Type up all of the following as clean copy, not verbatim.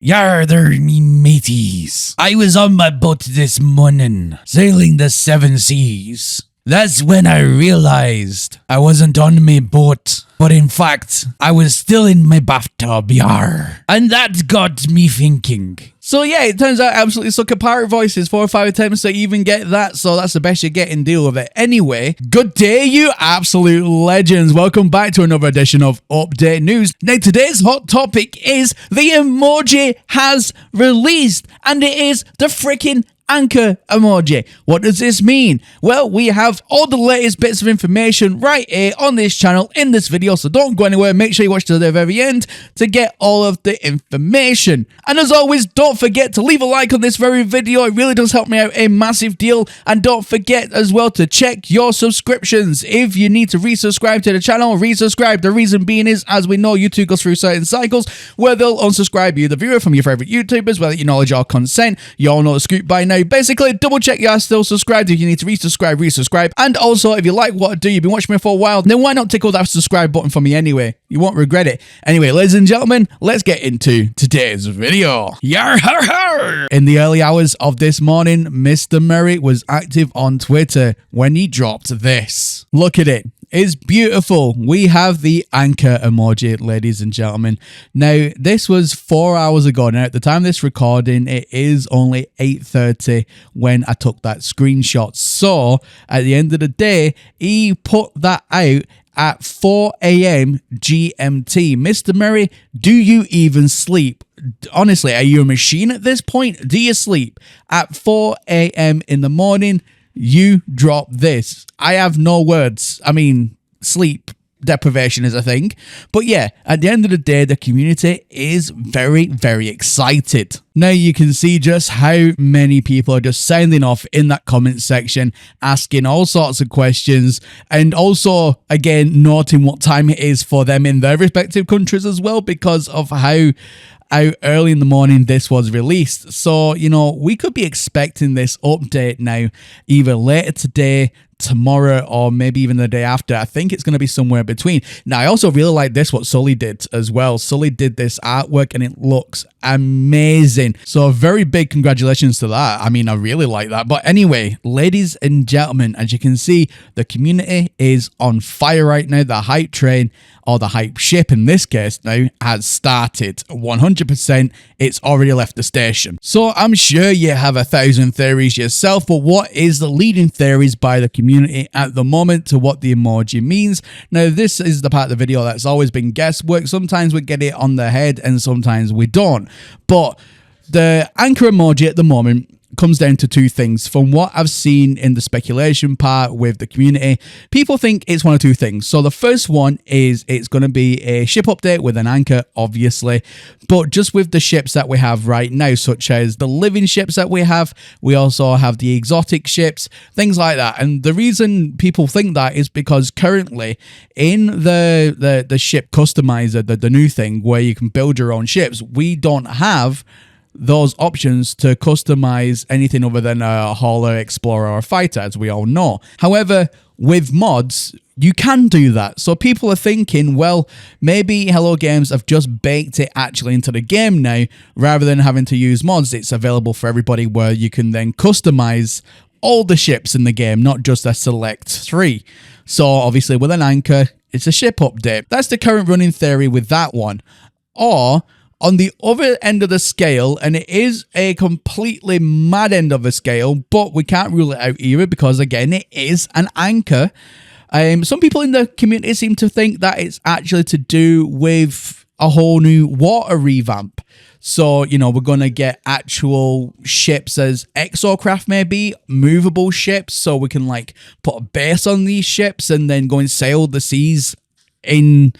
Yar there, me mateys. I was on my boat this morning, sailing the seven seas. That's when I realized I wasn't on my boat, but in fact, I was still in my bathtub, yar. And that got me thinking. So yeah, it turns out I absolutely suck at pirate voices. 4 or 5 attempts to even get that, so that's the best you get and deal with it. Anyway, good day, you absolute legends. Welcome back to another edition of Update News. Now, today's hot topic is the emoji has released, and it is the freaking anchor emoji. What does this mean? Well, we have all the latest bits of information right here on this channel in this video, so don't go anywhere. Make sure you watch to the very end to get all of the information. And as always, don't forget to leave a like on this very video. It really does help me out a massive deal. And don't forget as well to check your subscriptions. If you need to resubscribe to the channel, resubscribe. The reason being is, as we know, YouTube goes through certain cycles where they'll unsubscribe you, the viewer, from your favorite YouTubers, whether you acknowledge or consent. You all know the scoop by now. Basically, double check you are still subscribed. If you need to resubscribe. And also, if you like what I do, you've been watching me for a while, then why not tickle that subscribe button for me anyway? You won't regret it. Anyway, ladies and gentlemen, let's get into today's video. Yar har har! In the early hours of this morning, Mr. Merritt was active on Twitter when he dropped this. Look at it. It's beautiful. We have the anchor emoji, ladies and gentlemen. Now, this was 4 hours ago. Now, at the time of this recording, it is only 8:30 when I took that screenshot. So, at the end of the day, he put that out at 4 a.m. GMT. Mr. Merritt, do you even sleep? Honestly, are you a machine at this point? Do you sleep? At 4 a.m. in the morning, you drop this. I have no words. I mean, sleep deprivation is a thing. But yeah, at the end of the day, the community is very, very excited. Now you can see just how many people are just sounding off in that comment section, asking all sorts of questions, and also, again, noting what time it is for them in their respective countries as well, because of how early in the morning this was released. So, we could be expecting this update now either later today, tomorrow, or maybe even the day after. I think it's going to be somewhere between. Now, I also really like this, what Sully did as well. Sully did this artwork and it looks amazing. So a very big congratulations to that. I mean, I really like that. But anyway, ladies and gentlemen, as you can see, the community is on fire right now. The hype train, or the hype ship in this case now, has started. 100%, it's already left the station. So I'm sure you have 1,000 theories yourself, but what is the leading theories by the community at the moment to what the emoji means? Now, this is the part of the video that's always been guesswork. Sometimes we get it on the head and sometimes we don't. But the anchor emoji at the moment comes down to two things. From what I've seen in the speculation part with the community, people think it's one of two things. So the first one is it's going to be a ship update with an anchor, obviously, but just with the ships that we have right now, such as the living ships that we have. We also have the exotic ships, things like that. And the reason people think that is because currently in the ship customizer, the new thing where you can build your own ships, we don't have those options to customize anything other than a hauler, explorer, or fighter, as we all know. However, with mods, you can do that. So people are thinking, well, maybe Hello Games have just baked it actually into the game now, rather than having to use mods. It's available for everybody where you can then customize all the ships in the game, not just a select 3. So obviously with an anchor, it's a ship update. That's the current running theory with that one. Or on the other end of the scale, and it is a completely mad end of the scale, but we can't rule it out either because, again, it is an anchor. Some people in the community seem to think that it's actually to do with a whole new water revamp. So, we're going to get actual ships as exocraft, maybe movable ships, so we can put a base on these ships and then go and sail the seas in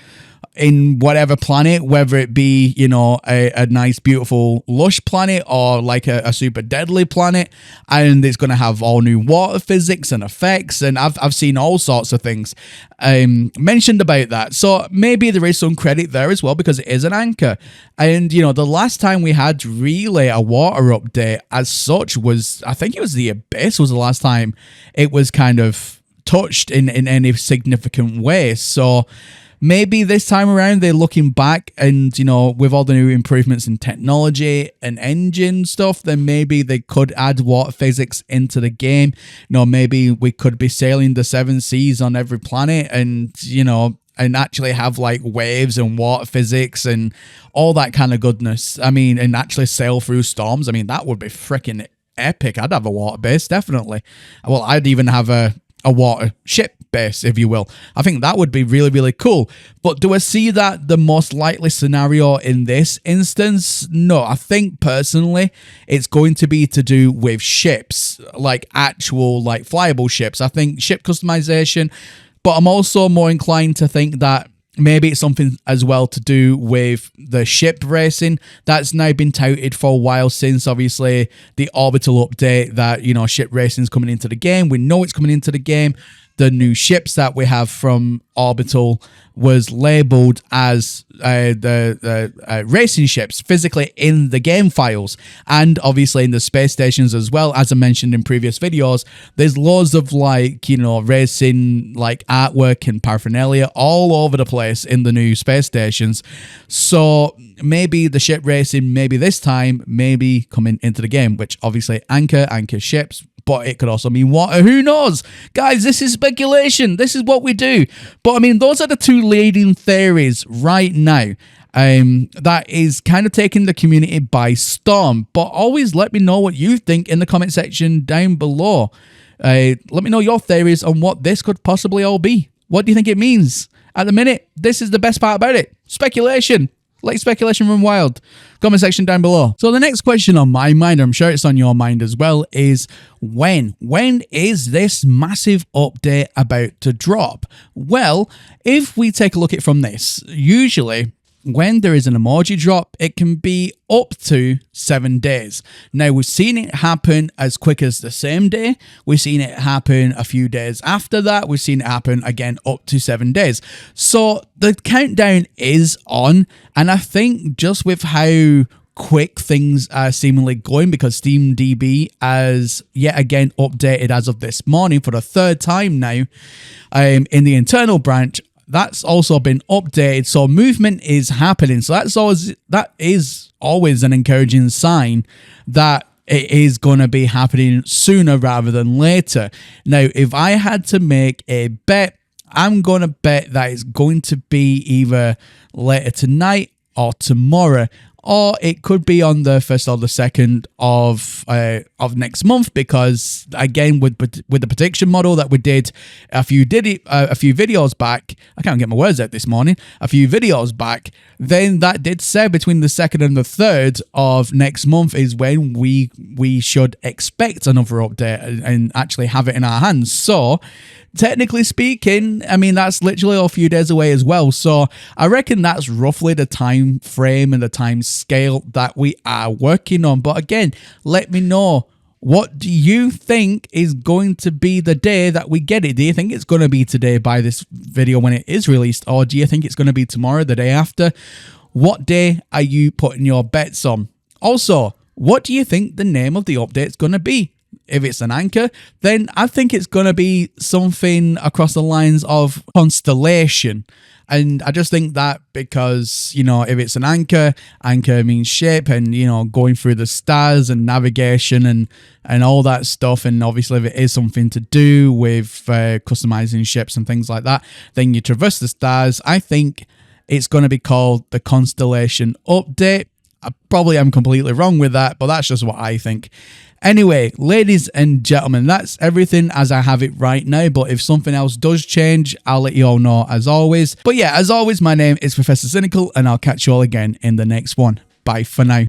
whatever planet, whether it be, a nice, beautiful, lush planet or a super deadly planet. And it's going to have all new water physics and effects. And I've seen all sorts of things mentioned about that. So maybe there is some credit there as well because it is an anchor. And, the last time we had really a water update as such was, I think it was the Abyss was the last time it was kind of touched in any significant way. So maybe this time around they're looking back and, you know, with all the new improvements in technology and engine stuff, then maybe they could add water physics into the game. You know, maybe we could be sailing the seven seas on every planet and, you know, and actually have like waves and water physics and all that kind of goodness. I mean, and actually sail through storms. I mean, that would be freaking epic. I'd have a water base, definitely. Well, I'd even have a water ship base, if you will. I think that would be really, really cool. But do I see that the most likely scenario in this instance? No, I think personally it's going to be to do with ships, like actual like flyable ships. I think ship customization, but I'm also more inclined to think that maybe it's something as well to do with the ship racing that's now been touted for a while, since obviously the Orbital update that, you know, ship racing is coming into the game. We know it's coming into the game. The new ships that we have from Orbital was labeled as the racing ships physically in the game files, and obviously in the space stations as well. As I mentioned in previous videos, there's loads of like, you know, racing like artwork and paraphernalia all over the place in the new space stations. So maybe the ship racing, maybe this time, maybe coming into the game, which obviously anchor ships, but it could also mean water. Who knows? Guys, this is speculation. This is what we do. But I mean, those are the two leading theories right now. That is kind of taking the community by storm. But always let me know what you think in the comment section down below. Let me know your theories on what this could possibly all be. What do you think it means? At the minute, this is the best part about it. Speculation. Let speculation run wild. Comment section down below. So the next question on my mind, I'm sure it's on your mind as well, is when? When is this massive update about to drop? Well, if we take a look at it from this, usually when there is an emoji drop, it can be up to 7 days. Now, we've seen it happen as quick as the same day. We've seen it happen a few days after that. We've seen it happen again up to 7 days. So the countdown is on. And I think just with how quick things are seemingly going, because SteamDB has yet again updated as of this morning for the third time now in the internal branch, that's also been updated, so movement is happening. So that is always an encouraging sign that it is going to be happening sooner rather than later. Now, if I had to make a bet, I'm going to bet that it's going to be either later tonight or tomorrow, or it could be on the 1st or the 2nd of next month, because again, with the prediction model that we did a few videos back, I can't get my words out this morning, a few videos back, then that did say between the 2nd and the 3rd of next month is when we should expect another update and actually have it in our hands. So technically speaking, I mean, that's literally a few days away as well. So I reckon that's roughly the time frame and the time scale that we are working on. But again, let me know, what do you think is going to be the day that we get it? Do you think it's going to be today by this video when it is released, or do you think it's going to be tomorrow, the day after? What day are you putting your bets on? Also, what do you think the name of the update is going to be? If it's an anchor, then I think it's going to be something across the lines of constellation. And I just think that because, you know, if it's an anchor means ship, and, you know, going through the stars and navigation and all that stuff. And obviously if it is something to do with customizing ships and things like that, then you traverse the stars. I think it's going to be called the Constellation Update. I probably am completely wrong with that, but that's just what I think. Anyway, ladies and gentlemen, that's everything as I have it right now. But if something else does change, I'll let you all know as always. But yeah, as always, my name is Professor Cynical, and I'll catch you all again in the next one. Bye for now.